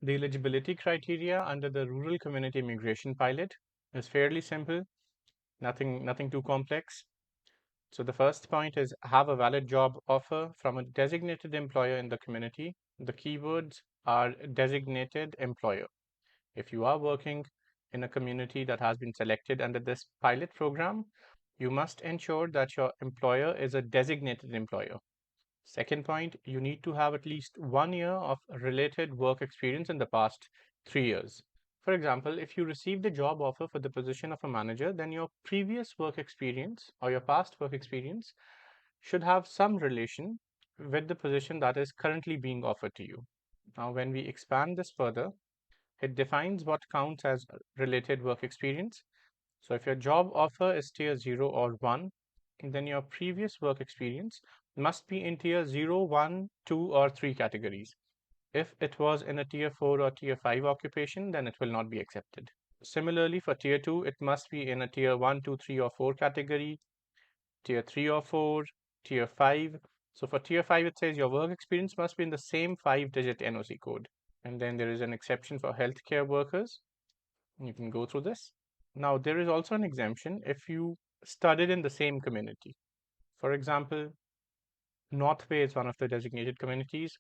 The eligibility criteria under the Rural Community Immigration Pilot is fairly simple, nothing too complex. So the first point is have a valid job offer from a designated employer in the community. The keywords are designated employer. If you are working in a community that has been selected under this pilot program, you must ensure that your employer is a designated employer. Second point, you need to have at least 1 year of related work experience in the past 3 years. For example, if you received a job offer for the position of a manager, then your previous work experience or your past work experience should have some relation with the position that is currently being offered to you. Now, when we expand this further, it defines what counts as related work experience. So if your job offer is tier 0 or 1, then your previous work experience must be in tier 0, 1, 2, or 3 categories. If it was in a tier 4 or tier 5 occupation, then it will not be accepted. Similarly, for tier 2, it must be in a tier 1, 2, 3, or 4 category, tier 3 or 4, tier 5. So for tier 5, it says your work experience must be in the same 5-digit NOC code. And then there is an exception for healthcare workers. You can go through this. Now, there is also an exemption if you studied in the same community. For example, North Bay is one of the designated communities.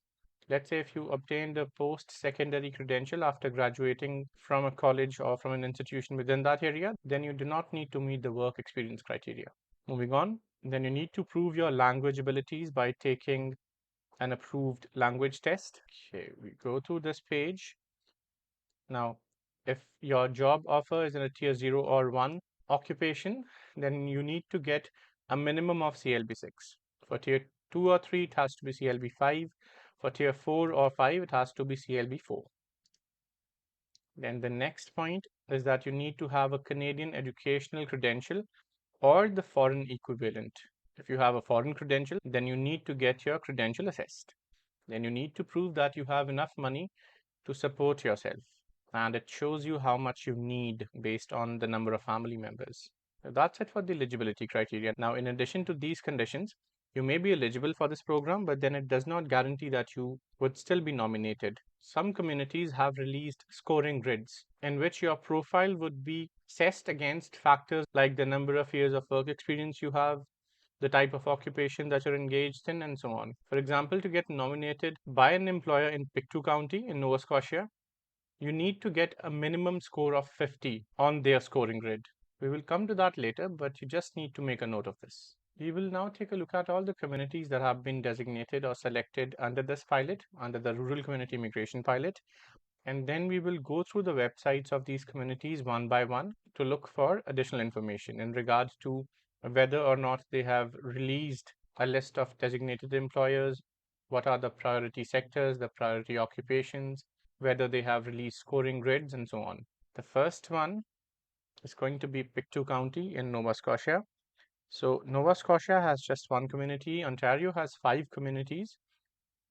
Let's say if you obtained a post-secondary credential after graduating from a college or from an institution within that area, then you do not need to meet the work experience criteria. Moving on, then you need to prove your language abilities by taking an approved language test. Okay, we go through this page. Now, if your job offer is in a tier 0 or 1 occupation, then you need to get a minimum of CLB 6. For tier 2 or 3, it has to be CLB 5. For tier 4 or 5, it has to be CLB 4. Then the next point is that you need to have a Canadian educational credential or the foreign equivalent. If you have a foreign credential, then you need to get your credential assessed. Then you need to prove that you have enough money to support yourself, and it shows you how much you need based on the number of family members. So that's it for the eligibility criteria. Now, in addition to these conditions, you may be eligible for this program, but then it does not guarantee that you would still be nominated. Some communities have released scoring grids in which your profile would be assessed against factors like the number of years of work experience you have, the type of occupation that you're engaged in, and so on. For example, to get nominated by an employer in Pictou County in Nova Scotia, you need to get a minimum score of 50 on their scoring grid. We will come to that later, but you just need to make a note of this. We will now take a look at all the communities that have been designated or selected under this pilot, under the Rural Community Immigration Pilot. And then we will go through the websites of these communities one by one to look for additional information in regards to whether or not they have released a list of designated employers, what are the priority sectors, the priority occupations, whether they have released scoring grids, and so on. The first one is going to be Pictou County in Nova Scotia. So Nova Scotia has just one community, Ontario has 5 communities,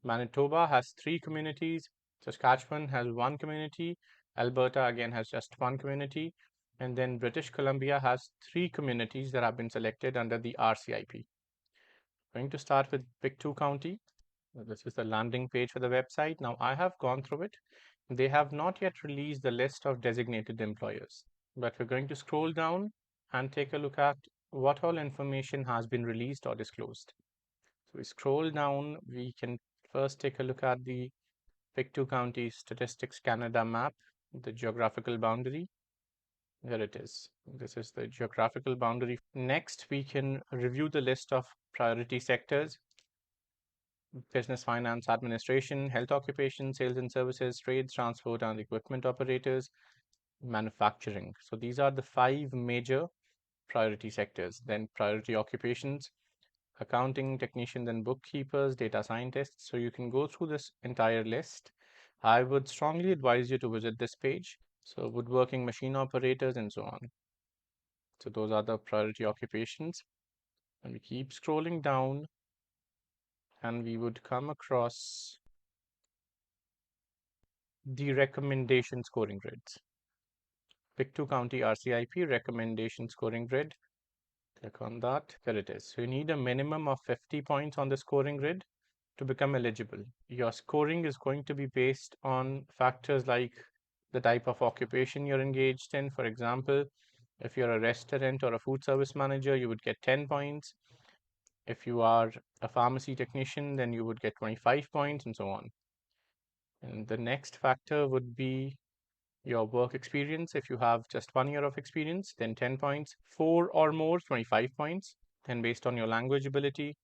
Manitoba has 3 communities, Saskatchewan has 1 community, Alberta again has just 1 community, and then British Columbia has 3 communities that have been selected under the RCIP. Going to start with Pictou County. This is the landing page for the website. Now I have gone through it. They have not yet released the list of designated employers, but we're going to scroll down and take a look at what all information has been released or disclosed. So we scroll down, we can first take a look at the Pictou County Statistics Canada map, the geographical boundary. There it is. This is the geographical boundary. Next, we can review the list of priority sectors: business, finance, administration, health occupation, sales and services, trades, transport and equipment operators, manufacturing. So these are the 5 major priority sectors. Then priority occupations: accounting, technicians and bookkeepers, data scientists. So you can go through this entire list. I would strongly advise you to visit this page. So woodworking machine operators and so on. So those are the priority occupations. And we keep scrolling down and we would come across the recommendation scoring grids. Pictou County RCIP recommendation scoring grid. Click on that. There it is. So you need a minimum of 50 points on the scoring grid to become eligible. Your scoring is going to be based on factors like the type of occupation you're engaged in. For example, if you're a restaurant or a food service manager, you would get 10 points. If you are a pharmacy technician, then you would get 25 points and so on. And the next factor would be your work experience. If you have just 1 year of experience, then 10 points. 4 or more, 25 points. Then based on your language ability,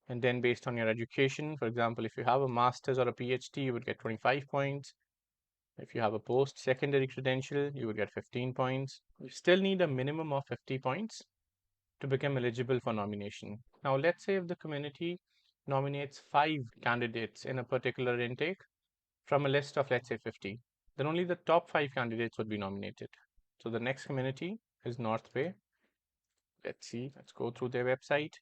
and then based on your education. For example, if you have a master's or a PhD, you would get 25 points. If you have a post-secondary credential, you would get 15 points. You still need a minimum of 50 points to become eligible for nomination. Now, let's say if the community nominates 5 candidates in a particular intake from a list of, let's say, 50, then only the top 5 candidates would be nominated. So the next community is North Bay. Let's see, let's go through their website.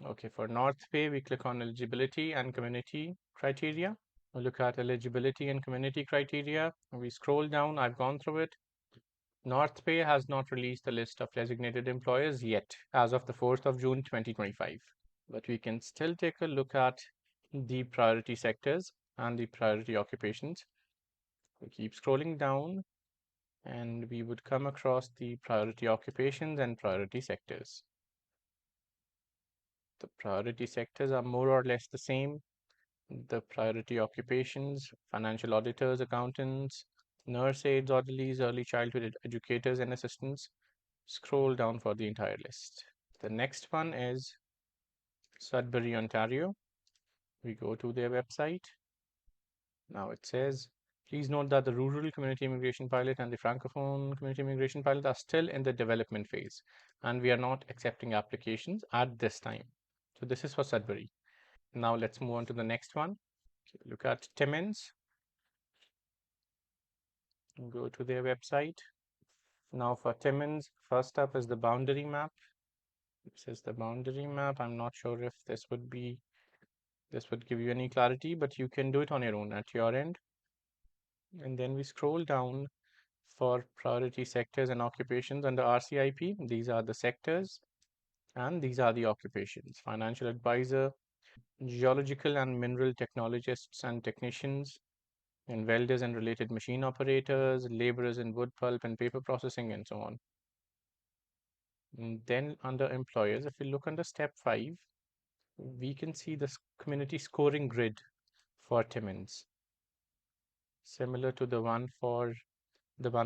Okay, for North Bay, we click on eligibility and community criteria. We look at eligibility and community criteria. We scroll down, I've gone through it. North Bay has not released the list of designated employers yet as of the 4th of June 2025. But we can still take a look at the priority sectors and the priority occupations. We keep scrolling down and we would come across the priority occupations and priority sectors. The priority sectors are more or less the same. The priority occupations, financial auditors, accountants, nurse aides, orderlies, early childhood educators, and assistants. Scroll down for the entire list. The next one is Sudbury, Ontario. We go to their website. Now it says, please note that the Rural Community Immigration Pilot and the Francophone Community Immigration Pilot are still in the development phase, and we are not accepting applications at this time. So this is for Sudbury. Now let's move on to the next one. Look at Timmins. Go to their website. Now for Timmins, first up is the boundary map. This is the boundary map. I'm not sure if this would give you any clarity, but you can do it on your own at your end. And then we scroll down for priority sectors and occupations under RCIP. These are the sectors and these are the occupations. Financial advisor, geological and mineral technologists and technicians, and welders and related machine operators, laborers in wood pulp and paper processing, and so on. And then under employers, if we look under step 5, we can see this community scoring grid for Timmins, similar to the one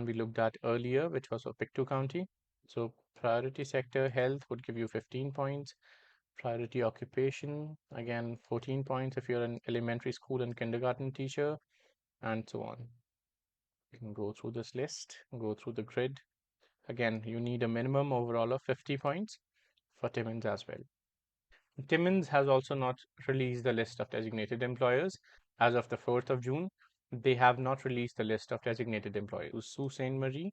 we looked at earlier, which was for Pictou County. So priority sector health would give you 15 points. Priority occupation, again, 14 points if you're an elementary school and kindergarten teacher, and so on. You can go through this list, go through the grid. Again, you need a minimum overall of 50 points for Timmins as well. Timmins has also not released the list of designated employers. As of the 4th of June, they have not released the list of designated employers. Sault Ste. Marie,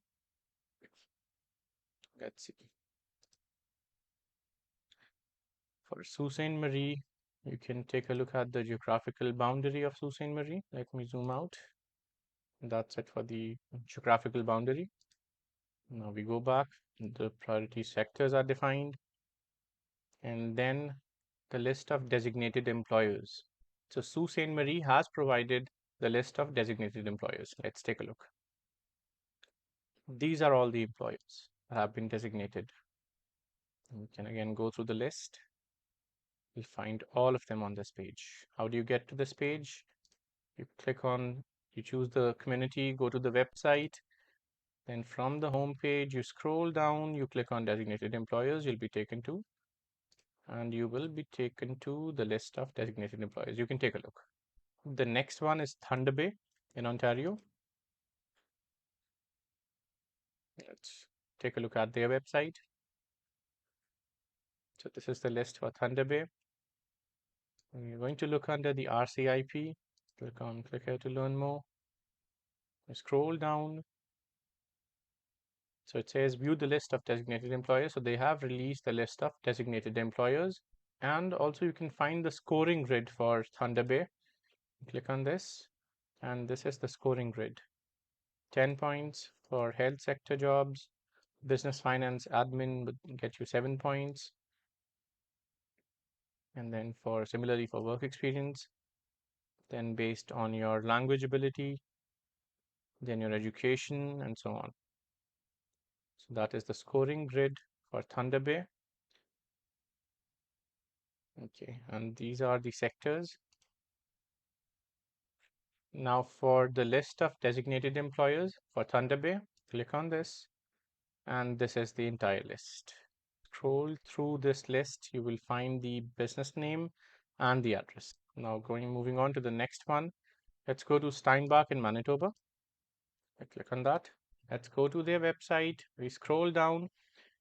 let's see. For Sault Ste. Marie, you can take a look at the geographical boundary of Sault Ste. Marie. Let me zoom out. That's it for the geographical boundary. Now we go back. The priority sectors are defined. And then the list of designated employers. So Sault Ste. Marie has provided the list of designated employers. Let's take a look. These are all the employers that have been designated. We can again go through the list. We'll find all of them on this page. How do you get to this page? You choose the community, go to the website. Then from the home page, you scroll down, you click on designated employers, you'll be taken to, and you will be taken to the list of designated employers. You can take a look. The next one is Thunder Bay in Ontario. Let's take a look at their website. So this is the list for Thunder Bay. We're going to look under the RCIP. Click here to learn more. Scroll down. So it says view the list of designated employers. So they have released the list of designated employers. And also you can find the scoring grid for Thunder Bay. Click on this. And this is the scoring grid. 10 points for health sector jobs. Business finance admin would get you 7 points. And then similarly for work experience, then based on your language ability, then your education, and so on. So that is the scoring grid for Thunder Bay. Okay, and these are the sectors. Now for the list of designated employers for Thunder Bay, click on this, and this is the entire list. Scroll through this list, you will find the business name and the address. Now moving on to the next one. Let's go to Steinbach in Manitoba. I click on that. Let's go to their website. We scroll down.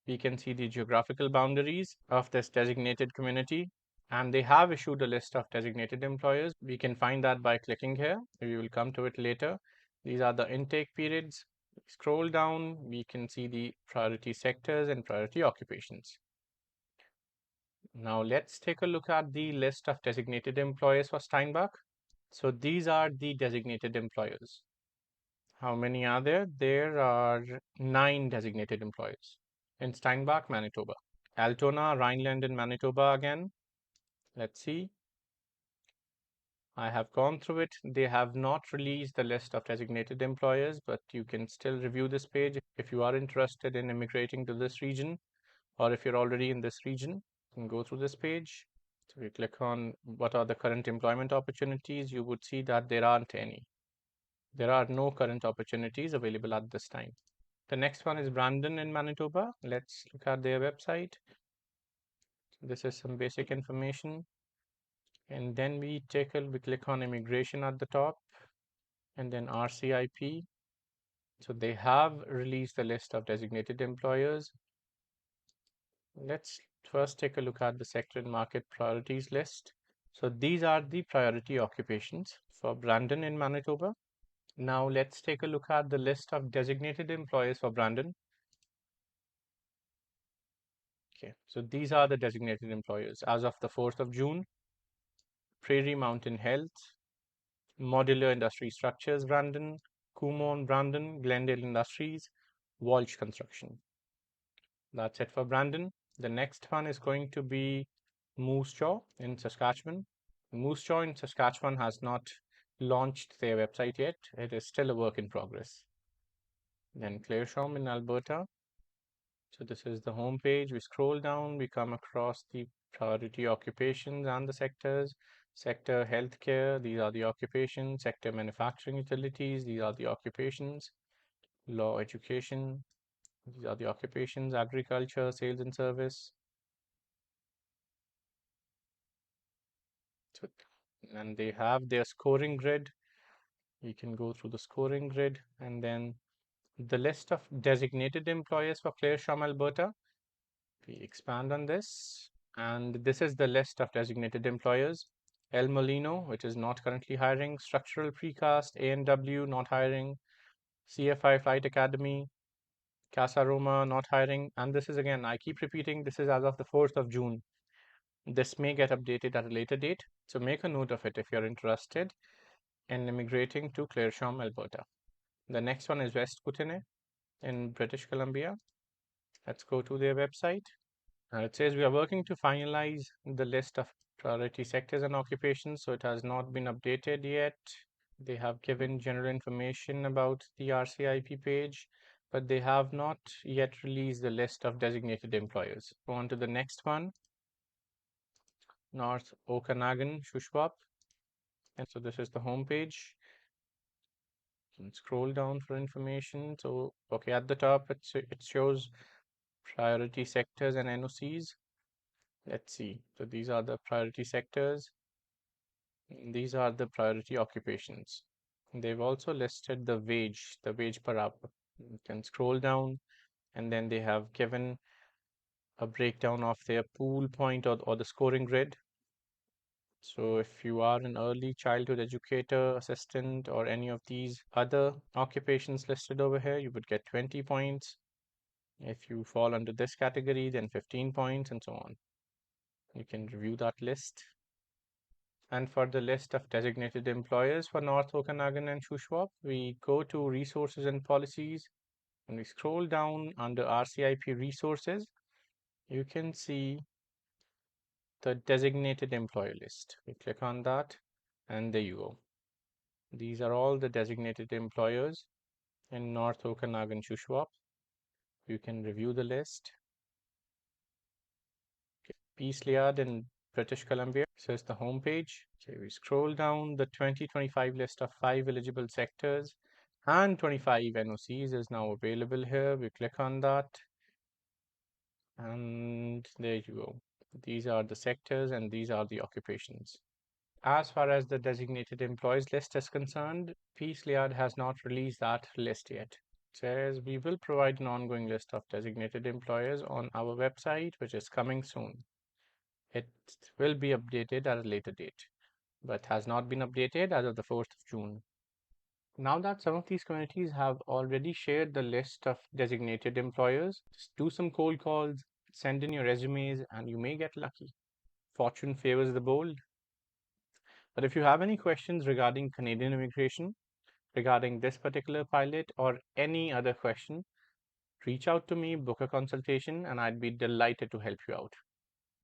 We can see the geographical boundaries of this designated community, and they have issued a list of designated employers. We can find that by clicking here. We will come to it later. These are the intake periods. Scroll down, we can see the priority sectors and priority occupations. Now let's take a look at the list of designated employers for Steinbach. So these are the designated employers. How many are there? There are 9 designated employers in Steinbach, Manitoba. Altona, Rhineland in Manitoba again. Let's see. I have gone through it. They have not released the list of designated employers, but you can still review this page if you are interested in immigrating to this region, or if you're already in this region. You can go through this page. So you click on what are the current employment opportunities, you would see that there aren't any. There are no current opportunities available at this time. The next one is Brandon in Manitoba. Let's look at their website. This is some basic information. And then we click on immigration at the top, and then RCIP. So they have released the list of designated employers. Let's first take a look at the sector and market priorities list. So these are the priority occupations for Brandon in Manitoba. Now let's take a look at the list of designated employers for Brandon. Okay, so these are the designated employers as of the 4th of June. Prairie Mountain Health, Modular Industry Structures Brandon, Kumon Brandon, Glendale Industries, Walsh Construction. That's it for Brandon. The next one is going to be Moose Jaw in Saskatchewan. Moose Jaw in Saskatchewan has not launched their website yet. It is still a work in progress. Then Claresholm in Alberta. So this is the home page. We scroll down, we come across the priority occupations and the sectors. Sector healthcare, these are the occupations. Sector manufacturing utilities, these are the occupations. Law education, these are the occupations. Agriculture, sales and service. So, and they have their scoring grid. You can go through the scoring grid, and then the list of designated employers for Claresholm, Alberta. We expand on this, and this is the list of designated employers. El Molino, which is not currently hiring. Structural Precast, A&W, not hiring. CFI Flight Academy, Casa Roma, not hiring. And this is again, I keep repeating, this is as of the 4th of June. This may get updated at a later date, so make a note of it if you're interested in immigrating to Claresholm, Alberta. The next one is West Kootenay in British Columbia. Let's go to their website. It says we are working to finalize the list of priority sectors and occupations, so it has not been updated yet. They have given general information about the RCIP page, but they have not yet released the list of designated employers. Go on to the next one, North Okanagan-Shuswap. And so this is the home page. You can scroll down for information. So, okay, at the top, it shows priority sectors and NOCs. Let's see. So these are the priority sectors. These are the priority occupations. They've also listed the wage per hour. You can scroll down, and then they have given a breakdown of their pool point or the scoring grid. So if you are an early childhood educator, assistant, or any of these other occupations listed over here, you would get 20 points. If you fall under this category, then 15 points, and so on. You can review that list. And for the list of designated employers for North Okanagan and Shuswap, we go to Resources and Policies, and we scroll down under RCIP Resources. You can see the designated employer list. We click on that, and there you go. These are all the designated employers in North Okanagan-Shuswap. You can review the list. Peace Liard in British Columbia. So it's the home page. Okay, we scroll down. The 2025 list of 5 eligible sectors and 25 NOCs is now available here. We click on that, and there you go. These are the sectors and these are the occupations. As far as the designated employees list is concerned, Peace Liard has not released that list yet. It says we will provide an ongoing list of designated employers on our website, which is coming soon. It will be updated at a later date, but has not been updated as of the 4th of June. Now that some of these communities have already shared the list of designated employers, just do some cold calls, send in your resumes, and you may get lucky. Fortune favors the bold. But if you have any questions regarding Canadian immigration, regarding this particular pilot, or any other question, reach out to me, book a consultation, and I'd be delighted to help you out.